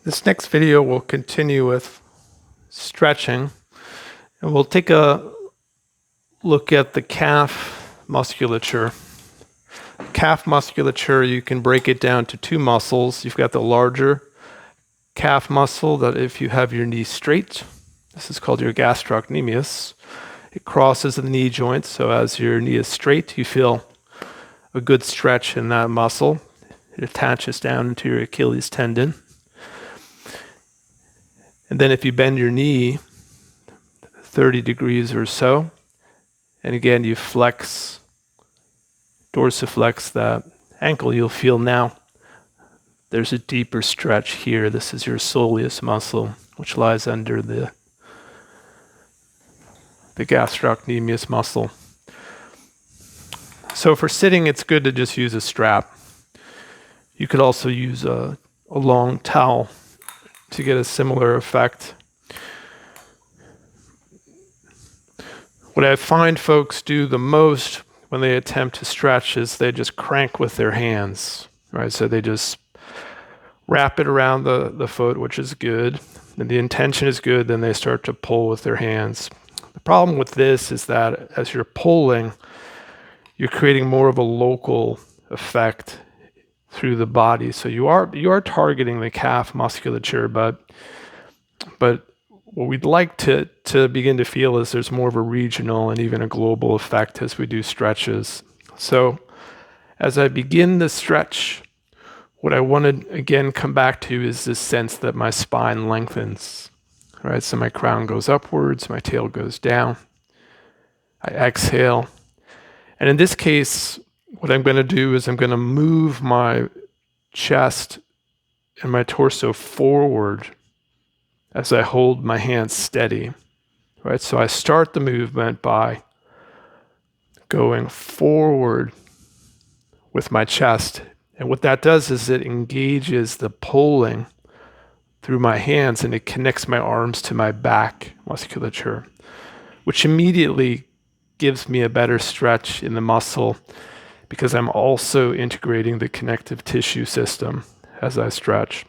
This next video will continue with stretching, and we'll take a look at the calf musculature. Calf musculature, you can break it down to two muscles. You've got the larger calf muscle that if you have your knee straight, this is called your gastrocnemius. It crosses the knee joint, so as your knee is straight, you feel a good stretch in that muscle. It attaches down into your Achilles tendon. And then if you bend your knee 30 degrees or so, and again you dorsiflex that ankle, you'll feel now there's a deeper stretch here. This is your soleus muscle, which lies under the gastrocnemius muscle. So for sitting, it's good to just use a strap. You could also use a long towel to get a similar effect. What I find folks do the most when they attempt to stretch is they just crank with their hands, right? So they just wrap it around the foot, which is good. And the intention is good, then they start to pull with their hands. The problem with this is that as you're pulling, you're creating more of a local effect through the body. So you are targeting the calf musculature, but what we'd like to begin to feel is there's more of a regional and even a global effect as we do stretches. So as I begin the stretch, what I want to again come back to is this sense that my spine lengthens. All right, so my crown goes upwards, my tail goes down. I exhale. And in this case, what I'm going to do is I'm going to move my chest and my torso forward as I hold my hands steady. Right? So I start the movement by going forward with my chest. And what that does is it engages the pulling through my hands and it connects my arms to my back musculature, which immediately gives me a better stretch in the muscle because I'm also integrating the connective tissue system as I stretch.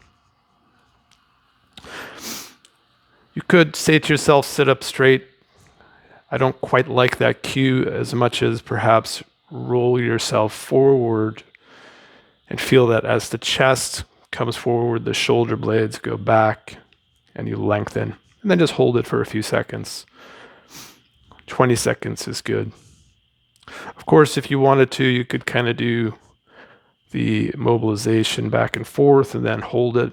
You could say to yourself, sit up straight. I don't quite like that cue as much as perhaps roll yourself forward and feel that as the chest comes forward, the shoulder blades go back and you lengthen. And then just hold it for a few seconds. 20 seconds is good. Of course, if you wanted to, you could kind of do the mobilization back and forth and then hold it.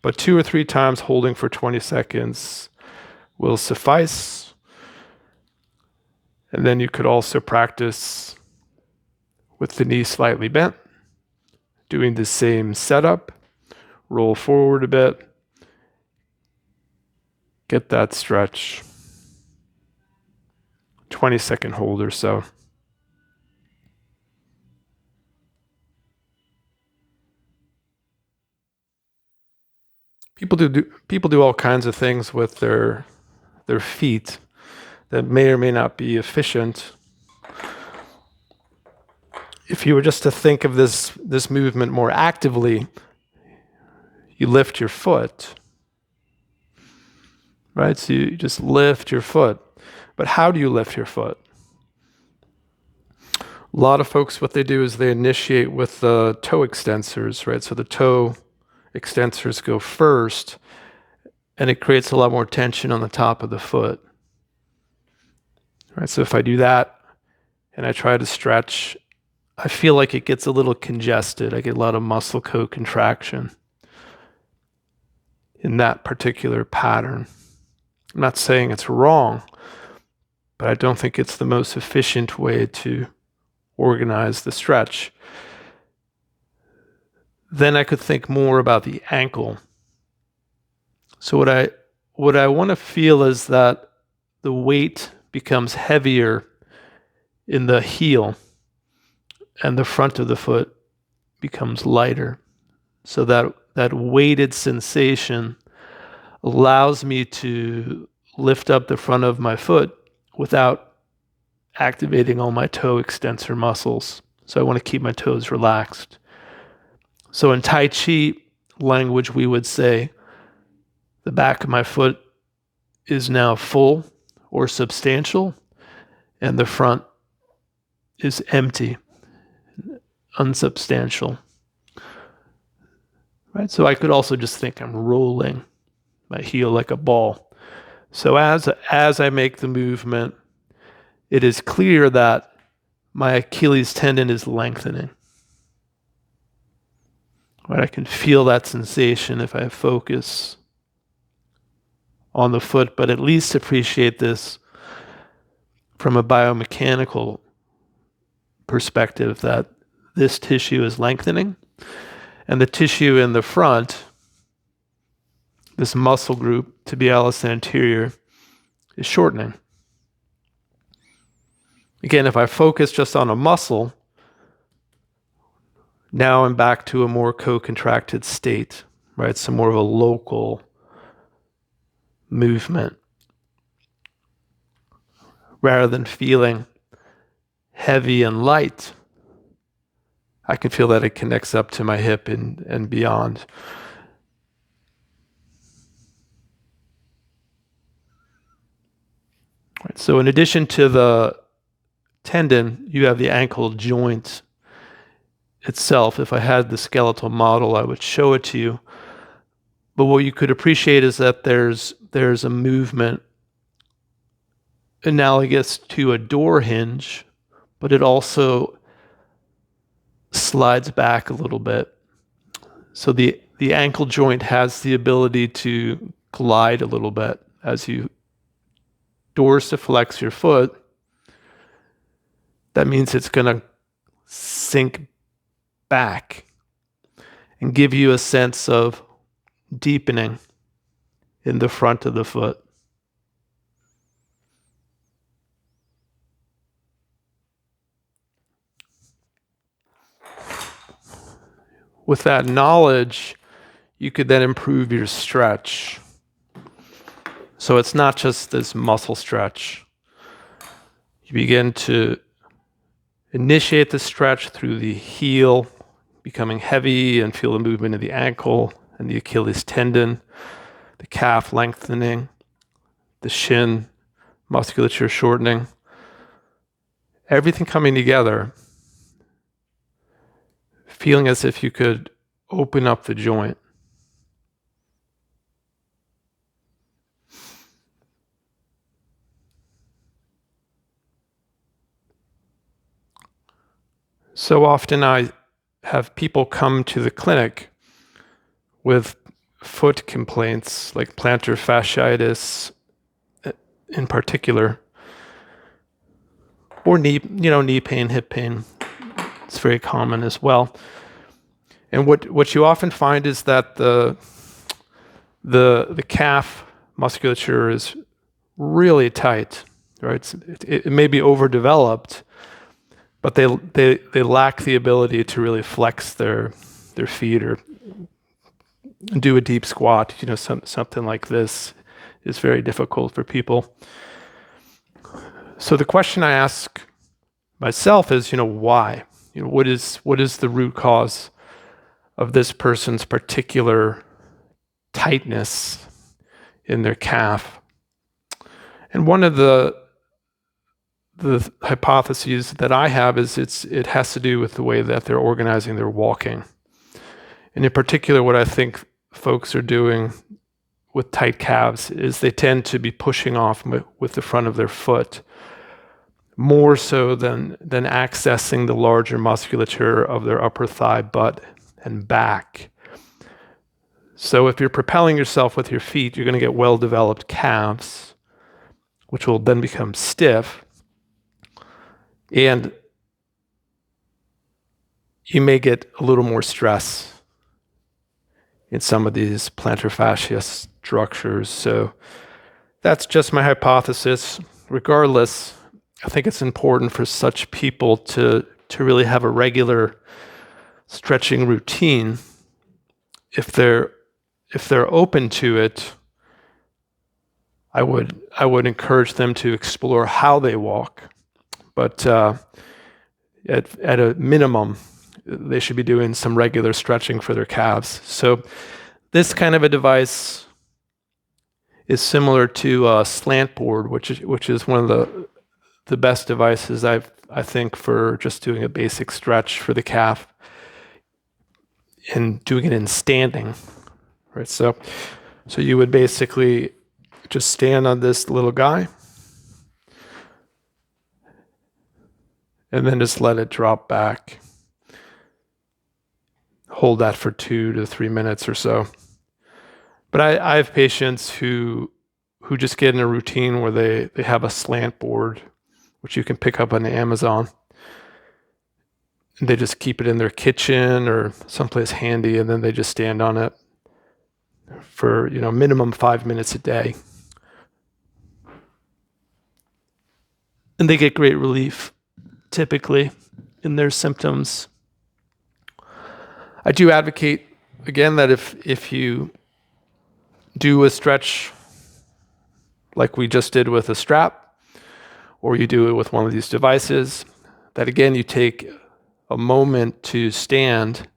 But 2 or 3 times holding for 20 seconds will suffice. And then you could also practice with the knee slightly bent, doing the same setup, roll forward a bit, get that stretch. 20-second hold or so. People do all kinds of things with their feet that may or may not be efficient. If you were just to think of this movement more actively, you lift your foot, right? So you just lift your foot. But how do you lift your foot? A lot of folks, what they do is they initiate with the toe extensors, right? So the toe extensors go first, and it creates a lot more tension on the top of the foot. Right? So if I do that and I try to stretch, I feel like it gets a little congested. I get a lot of muscle co-contraction in that particular pattern. I'm not saying it's wrong, but I don't think it's the most efficient way to organize the stretch. Then I could think more about the ankle. So what I want to feel is that the weight becomes heavier in the heel and the front of the foot becomes lighter. So that weighted sensation allows me to lift up the front of my foot without activating all my toe extensor muscles. So I want to keep my toes relaxed. So in Tai Chi language, we would say, The back of my foot is now full or substantial, and the front is empty, unsubstantial. Right? So I could also just think I'm rolling my heel like a ball. So as I make the movement, it is clear that my Achilles tendon is lengthening. Right? I can feel that sensation if I focus on the foot, but at least appreciate this from a biomechanical perspective, that this tissue is lengthening, and the tissue in the front, this muscle group, tibialis anterior, is shortening. Again, if I focus just on a muscle, now I'm back to a more co-contracted state, right? So more of a local movement, rather than feeling heavy and light. I can feel that it connects up to my hip and beyond. Right, so in addition to the tendon, you have the ankle joint itself. If I had the skeletal model, I would show it to you. But what you could appreciate is that there's a movement analogous to a door hinge, but it also slides back a little bit. So the ankle joint has the ability to glide a little bit as you dorsiflex your foot. That means it's going to sink back and give you a sense of deepening in the front of the foot. With that knowledge, you could then improve your stretch. So it's not just this muscle stretch. You begin to initiate the stretch through the heel, becoming heavy, and feel the movement of the ankle and the Achilles tendon, the calf lengthening, the shin musculature shortening, everything coming together, feeling as if you could open up the joint. So often I have people come to the clinic with foot complaints like plantar fasciitis in particular, or knee pain, hip pain. It's very common as well. And what you often find is that the calf musculature is really tight, right? It may be overdeveloped, but they lack the ability to really flex their feet or do a deep squat. Something like this is very difficult for people. So the question I ask myself is, why? What is the root cause of this person's particular tightness in their calf? And one of the hypotheses that I have is it has to do with the way that they're organizing their walking. And in particular, what I think folks are doing with tight calves is they tend to be pushing off with the front of their foot more so than accessing the larger musculature of their upper thigh, butt, and back. So if you're propelling yourself with your feet, you're going to get well-developed calves, which will then become stiff. And you may get a little more stress in some of these plantar fascia structures. So that's just my hypothesis. Regardless, I think it's important for such people to really have a regular stretching routine. If they're open to it, I would encourage them to explore how they walk. But at a minimum, they should be doing some regular stretching for their calves. So this kind of a device is similar to a slant board, which is one of the best devices I think for just doing a basic stretch for the calf and doing it in standing, right? So you would basically just stand on this little guy and then just let it drop back. Hold that for 2 to 3 minutes or so. But I have patients who just get in a routine where they have a slant board, which you can pick up on Amazon. And they just keep it in their kitchen or someplace handy, and then they just stand on it for, minimum 5 minutes a day. And they get great relief, typically, in their symptoms. I do advocate, again, that if you do a stretch like we just did with a strap, or you do it with one of these devices, that again, you take a moment to stand,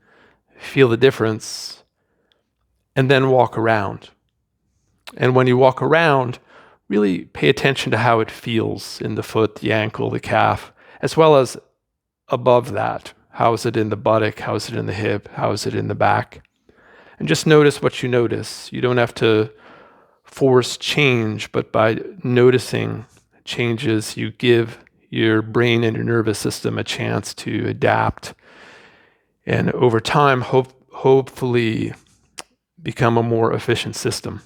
feel the difference, and then walk around. And when you walk around, really pay attention to how it feels in the foot, the ankle, the calf, as well as above that. How is it in the buttock? How is it in the hip? How is it in the back? And just notice what you notice. You don't have to force change, but by noticing changes, you give your brain and your nervous system a chance to adapt. And over time, hopefully become a more efficient system.